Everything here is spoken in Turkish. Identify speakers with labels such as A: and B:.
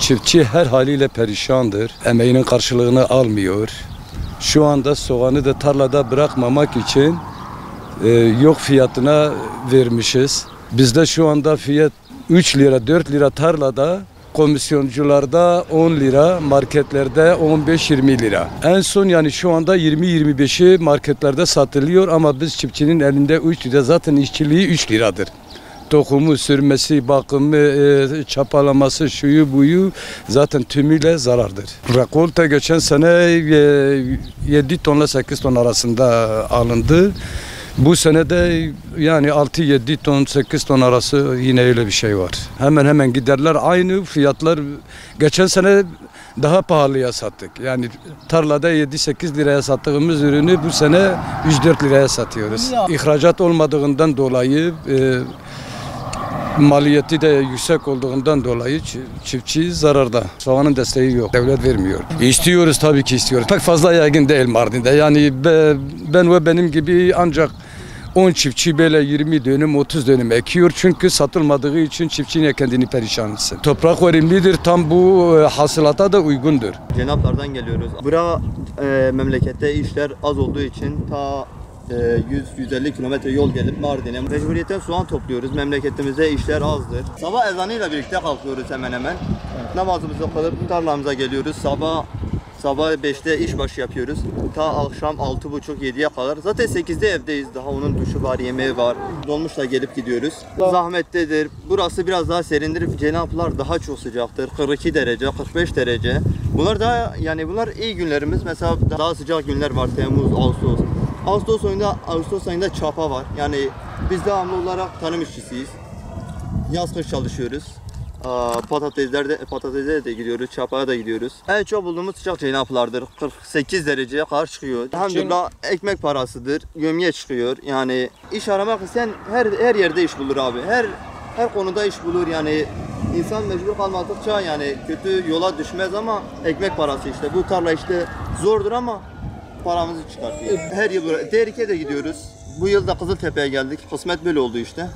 A: Çiftçi her haliyle perişandır. Emeğinin karşılığını almıyor. Şu anda soğanı da tarlada bırakmamak için yok fiyatına vermişiz. Bizde şu anda fiyat 3 lira 4 lira tarlada, komisyoncularda 10 lira, marketlerde 15-20 lira. En son yani şu anda 20-25'i marketlerde satılıyor ama biz çiftçinin elinde 3 lira, zaten işçiliği 3 liradır. Tohumu, sürmesi, bakımı, çapalaması, şuyu buyu zaten tümüyle zarardır. Rekolte geçen sene 7 tonla 8 ton arasında alındı. Bu sene de yani 6-7 ton 8 ton arası yine öyle bir şey var. Hemen hemen giderler aynı fiyatlar. Geçen sene daha pahalıya sattık. Yani tarlada 7-8 liraya sattığımız ürünü bu sene 3-4 liraya satıyoruz. İhracat olmadığından dolayı maliyeti de yüksek olduğundan dolayı çiftçi zararda. Soğanın desteği yok. Devlet vermiyor. İstiyoruz, tabii ki istiyoruz. Pek fazla yaygın değil Mardin'de. Yani ben ve benim gibi ancak 10 çiftçi böyle 20 dönüm 30 dönüm ekiyor. Çünkü satılmadığı için çiftçi yine kendini perişan etsin. Toprak verimlidir. Tam bu hasılata da uygundur.
B: Cenaplardan geliyoruz. Bura memlekette işler az olduğu için ta 100-150 kilometre yol gelip Mardin'e mecburiyetten soğan topluyoruz. Memleketimizde işler azdır. Sabah ezanıyla birlikte kalkıyoruz hemen hemen. Evet. Namazımızı kılıp tarlamıza geliyoruz. Sabah 5'te işbaşı yapıyoruz. Ta akşam 6.30-7'ye kadar. Zaten 8'de evdeyiz. Daha onun duşu var, yemeği var. Dolmuşla gelip gidiyoruz. Zahmetlidir. Burası biraz daha serindir. Cenaplar daha çok sıcaktır. 42 derece, 45 derece. Bunlar iyi günlerimiz. Mesela daha sıcak günler var. Temmuz, Ağustos. Ağustos ayında çapa var. Yani biz devamlı olarak tarım işçisiyiz. Yaz kış çalışıyoruz. Patatese de gidiyoruz, çapaya da gidiyoruz. En çok bulduğumuz sıcak cenaplardır. 48 dereceye kadar çıkıyor. Elhamdülillah ekmek parasıdır, gömye çıkıyor. Yani iş aramak isteyen her yerde iş bulur abi. Her konuda iş bulur yani. İnsan mecbur kalmadıkça yani kötü yola düşmez ama ekmek parası işte. Bu tarla işte zordur ama paramızı çıkartıyor. Her yıl Derike'ye de gidiyoruz. Bu yıl da Kızıltepe'ye geldik. Kısmet böyle oldu işte.